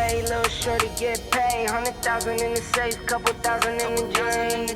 paid, little shorty get paid. 100,000 in the safe, couple thousand in the drain.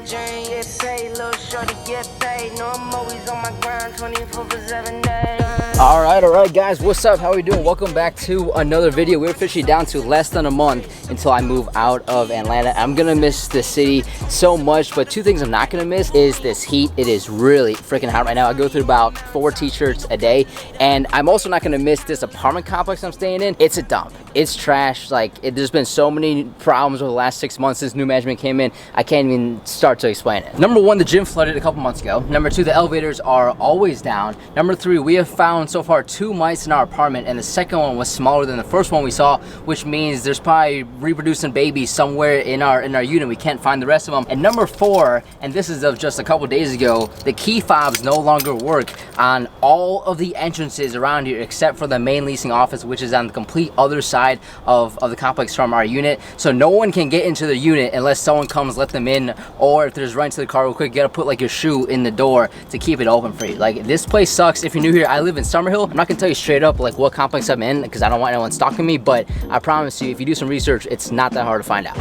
Get paid, little shorty get paid. No, I'm always on my grind, 24/7 days. All right, guys, what's up? How are we doing? Welcome back to another video. We're officially down to less than a month until I move out of Atlanta. I'm gonna miss the city so much, but two things I'm not gonna miss is this heat. It is really freaking hot right now. I go through about 4 t-shirts a day, and I'm also not gonna miss this apartment complex I'm staying in. It's a dump. It's trash. There's been so many problems over the last 6 months since new management came in. I can't even start to explain it. Number 1, the gym flooded a couple months ago. Number 2, the elevators are always down. Number 3, we have found so far 2 mice in our apartment, and the second one was smaller than the first one we saw, which means there's probably reproducing babies somewhere in our unit. We can't find the rest of them. And number 4, and this is of just a couple days ago, the key fobs no longer work on all of the entrances around here except for the main leasing office, which is on the complete other side of the complex from our unit. So no one can get into the unit unless someone comes let them in, or if there's right to the car real quick, you gotta put like your shoe in the door to keep it open for you. Like, this place sucks. If you're new here, I live in Summerhill. I'm not gonna tell you straight up like what complex I'm in because I don't want anyone stalking me, but I promise you, if you do some research, it's not that hard to find out.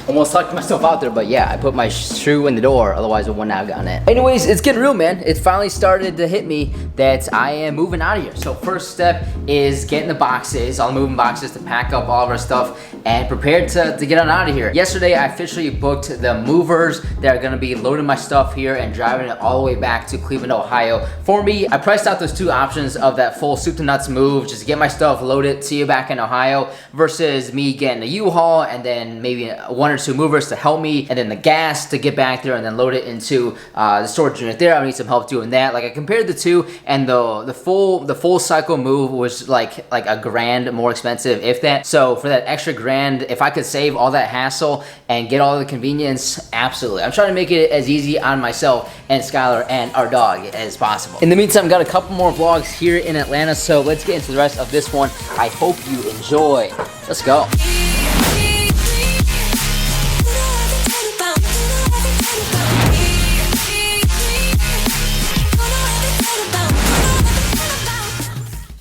Almost tucked myself out there, but yeah, I put my shoe in the door, otherwise it wouldn't have gotten it. Anyways, it's getting real, man. It finally started to hit me that I am moving out of here. So first step is getting the boxes, all the moving boxes, to pack up all of our stuff and prepare to get on out of here. Yesterday, I officially booked the movers that are gonna be loading my stuff here and driving it all the way back to Cleveland, Ohio. For me, I priced out those 2 options of that full soup to nuts move, just get my stuff loaded, see you back in Ohio, versus me getting a U-Haul and then maybe 1 or 2 movers to help me, and then the gas to get back there and then load it into the storage unit there. I need some help doing that. Like, I compared the 2, and the full cycle move was like a grand more expensive, if that. So for that extra grand, if I could save all that hassle and get all the convenience, absolutely. I'm trying to make it as easy on myself and Skylar and our dog as possible. In the meantime, got a couple more vlogs here in Atlanta, so let's get into the rest of this one. I hope you enjoy. Let's go.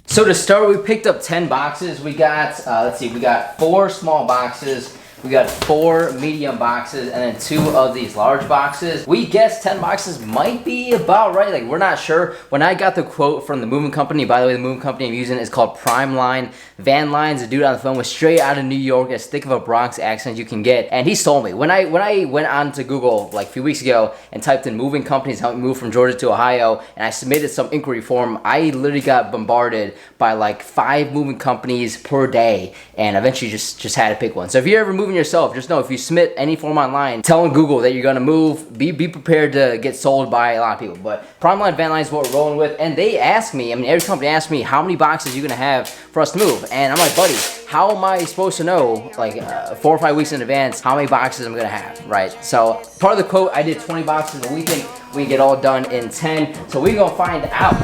So to start, we picked up 10 boxes. We got, let's see, we got 4 small boxes. We got 4 medium boxes and then 2 of these large boxes. We guess 10 boxes might be about right. Like, we're not sure. When I got the quote from the moving company, by the way, the moving company I'm using is called Prime Line Van Lines. The dude on the phone was straight out of New York, as thick of a Bronx accent you can get. And he sold me. When I went on to Google like a few weeks ago and typed in moving companies help me move from Georgia to Ohio, and I submitted some inquiry form, I literally got bombarded by like 5 moving companies per day, and eventually just had to pick one. So if you're ever moving yourself, just know if you submit any form online, tell Google that you're gonna move, be prepared to get sold by a lot of people. But Prime Line Van Line is what we're rolling with, and they asked me, I mean, every company asked me, how many boxes are you gonna have for us to move? And I'm like, buddy, how am I supposed to know, like 4 or 5 weeks in advance, how many boxes I'm gonna have, right? So part of the quote, I did 20 boxes, but we think we can get all done in 10, so we're gonna find out.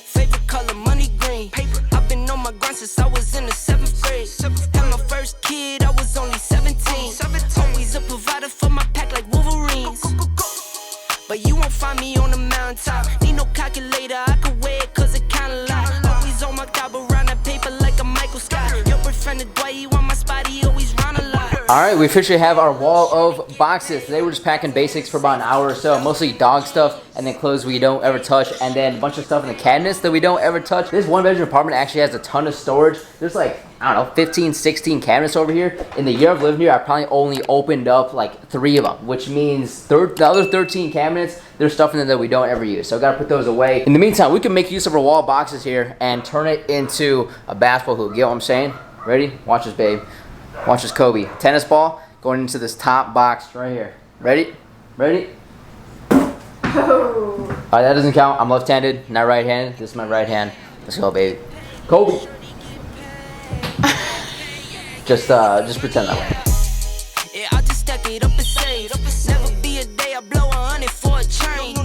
Favorite color, money green. Paper. I've been on my grind since I was in the 7th grade. Had my first kid, I was only 17. Always a provider for my pack like Wolverines. But you won't find me on the mountaintop. Need no calculator, I can wear it cause it kinda lot. Always on my top around that paper like a Michael Scott. Your boyfriend the Dwight, he want my spot, he always run a lot. Alright, we officially have our wall of boxes. Today we're just packing basics for about an hour or so. Mostly dog stuff, and then clothes we don't ever touch, and then a bunch of stuff in the cabinets that we don't ever touch. This 1-bedroom apartment actually has a ton of storage. There's like, I don't know, 15, 16 cabinets over here. In the year I've lived here, I probably only opened up like 3 of them, which means the other 13 cabinets, there's stuff in there that we don't ever use. So I gotta put those away. In the meantime, we can make use of our wall boxes here and turn it into a basketball hoop. You know what I'm saying? Ready? Watch this, babe. Watch this, Kobe. Tennis ball going into this top box right here. Ready? Ready? Oh. Alright, that doesn't count. I'm left-handed, not right-handed. This is my right hand. Let's go, baby. Kobe. Just pretend that way. Yeah, I just stack it up and save. Never be a day I blow 100 for a chain.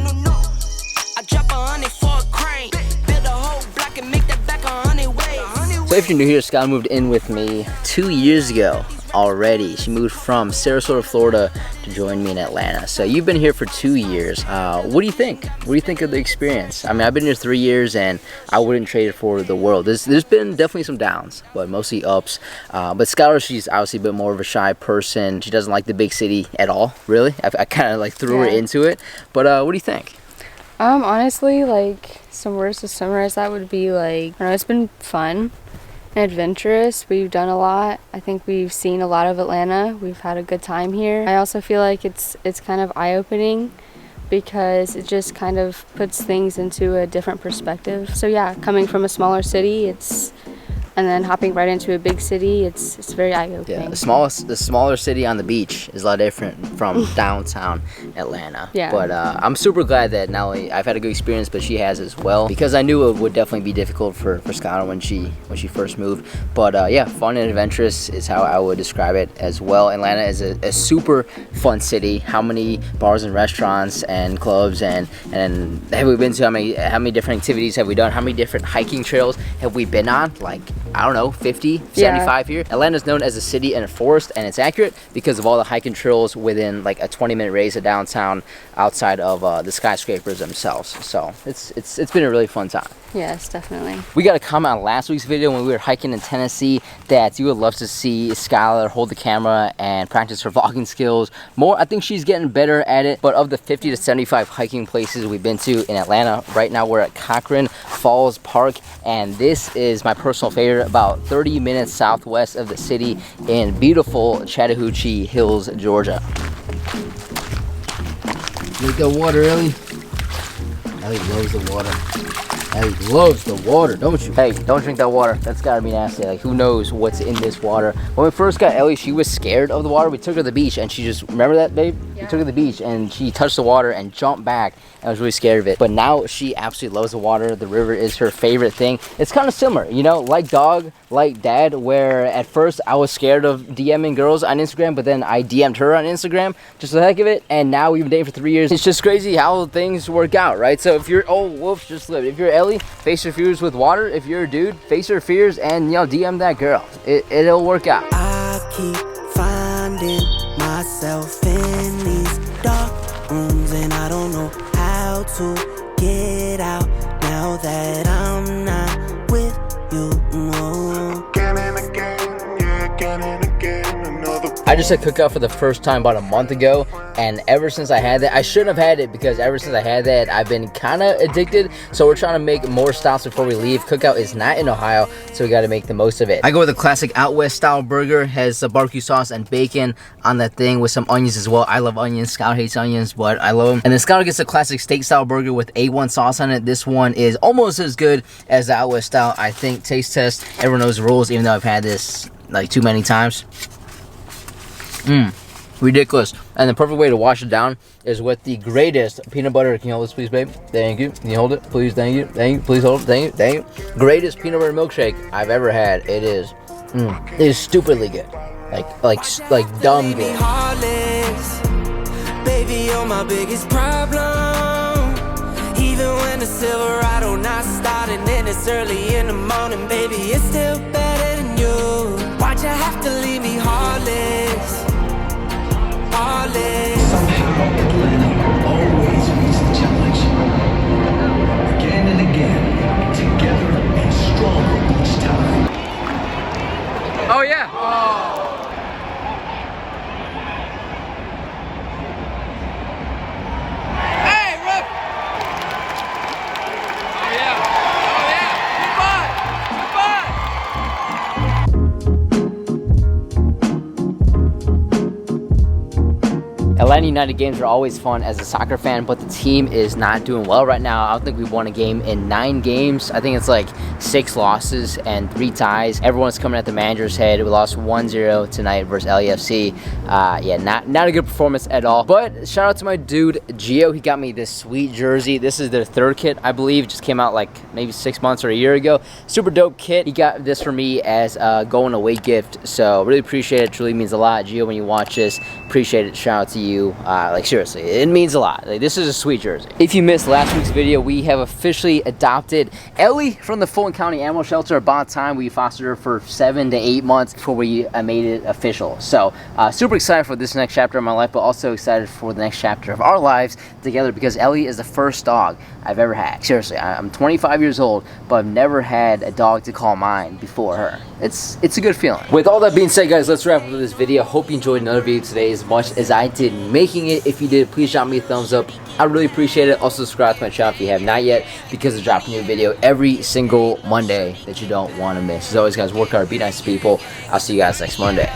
I drop 100 for a crane. Build a whole block and make that back 100 ways. So if you're new here, Scott moved in with me 2 years ago. already. She moved from Sarasota, Florida to join me in Atlanta. So you've been here for 2 years. What do you think? What do you think of the experience? I mean, I've been here 3 years and I wouldn't trade it for the world. There's been definitely some downs, but mostly ups. But Skylar, she's obviously a bit more of a shy person. She doesn't like the big city at all, really. I kind of like threw her into it. But what do you think? Honestly, like, some words to summarize that would be like, I don't know, it's been fun and adventurous. We've done a lot. I think we've seen a lot of Atlanta. We've had a good time here. I also feel like it's kind of eye-opening because it just kind of puts things into a different perspective. So yeah, coming from a smaller city, and then hopping right into a big city, it's very eye-opening. Yeah, the smaller city on the beach is a lot different from downtown Atlanta. Yeah. But I'm super glad that not only I've had a good experience, but she has as well, because I knew it would definitely be difficult for Skylar when she first moved. But yeah, fun and adventurous is how I would describe it as well. Atlanta is a super fun city. How many bars and restaurants and clubs and have we been to? How many different activities have we done? How many different hiking trails have we been on? Like, I don't know, 50, 75 here. Atlanta's known as a city and a forest, and it's accurate because of all the hiking trails within like a 20-minute radius of downtown outside of the skyscrapers themselves. So it's been a really fun time. Yes, definitely. We got a comment on last week's video when we were hiking in Tennessee that you would love to see Skylar hold the camera and practice her vlogging skills more. I think she's getting better at it. But of the 50 to 75 hiking places we've been to in Atlanta, right now we're at Cochran Falls Park, and this is my personal favorite, about 30 minutes southwest of the city in beautiful Chattahoochee Hills, Georgia. Drink that water, Ellie. Ellie loves the water. Ellie loves the water, don't you? Hey, don't drink that water. That's gotta be nasty. Like, who knows what's in this water? When we first got Ellie, she was scared of the water. We took her to the beach and she just, remember that, babe? Yeah. We took her to the beach and she touched the water and jumped back and was really scared of it. But now she absolutely loves the water. The river is her favorite thing. It's kind of similar, you know, like dog, like dad, where at first I was scared of DMing girls on Instagram, but then I DM'd her on Instagram just for the heck of it, and now we've been dating for 3 years. It's just crazy how things work out, right? So if you're, oh, wolf just lived. If you're Ellie, face your fears with water. If you're a dude, face your fears and, you know, DM that girl. It'll work out. I keep finding myself in these dark rooms, and I don't know how to get out now that I'm not with you. No. Again and again, yeah, again and again, another. I just had cookout for the first time about a month ago, and ever since I had that, I shouldn't have had it because ever since I had that, I've been kind of addicted. So we're trying to make more stops before we leave. Cookout is not in Ohio, so we got to make the most of it. I go with a classic out west style burger, has the barbecue sauce and bacon on that thing with some onions as well. I love onions. Scout hates onions, but I love them. And then Scout gets a classic steak style burger with A1 sauce on it. This one is almost as good as the out west style. I think taste test, everyone knows the rules, even though I've had this like too many times. Ridiculous. And the perfect way to wash it down is with the greatest peanut butter. Can you hold this, please, babe? Thank you. Can you hold it, please? Thank you. Thank you. Please hold it. Thank you. Thank you. Greatest peanut butter milkshake I've ever had. It is. It is stupidly good. Like dumb good. Baby, you're my biggest problem. Even when the Silverado not starting and it's early in the morning, baby, it's still better than you. Why'd you have to leave me heartless? Somehow Atlanta always meets the challenge. Again and again, together and stronger each time. Oh yeah. Hey, Rip. Oh yeah. Oh yeah. Goodbye. Atlanta United games are always fun as a soccer fan, but the team is not doing well right now. I don't think we've won a game in 9 games. I think it's like 6 losses and 3 ties. Everyone's coming at the manager's head. We lost 1-0 tonight versus LAFC. Yeah, not a good performance at all. But shout out to my dude Gio. He got me this sweet jersey. This is their 3rd kit, I believe. It just came out like maybe 6 months or a year ago. Super dope kit. He got this for me as a going away gift. So really appreciate it. Truly means a lot. Gio, when you watch this, appreciate it. Shout out to you. you. Like seriously, it means a lot. Like, this is a sweet jersey. If you missed last week's video, we have officially adopted Ellie from the Fulton County Animal Shelter. About time. We fostered her for 7 to 8 months before we made it official. So super excited for this next chapter of my life, but also excited for the next chapter of our lives together, because Ellie is the first dog I've ever had. Seriously, I'm 25 years old, but I've never had a dog to call mine before her. It's a good feeling. With all that being said, guys, let's wrap up this video. Hope you enjoyed another video today as much as I did making it. If you did, please drop me a thumbs up. I really appreciate it. Also subscribe to my channel if you have not yet, because I drop a new video every single Monday that you don't want to miss. As always, guys, work hard, be nice to people. I'll see you guys next Monday.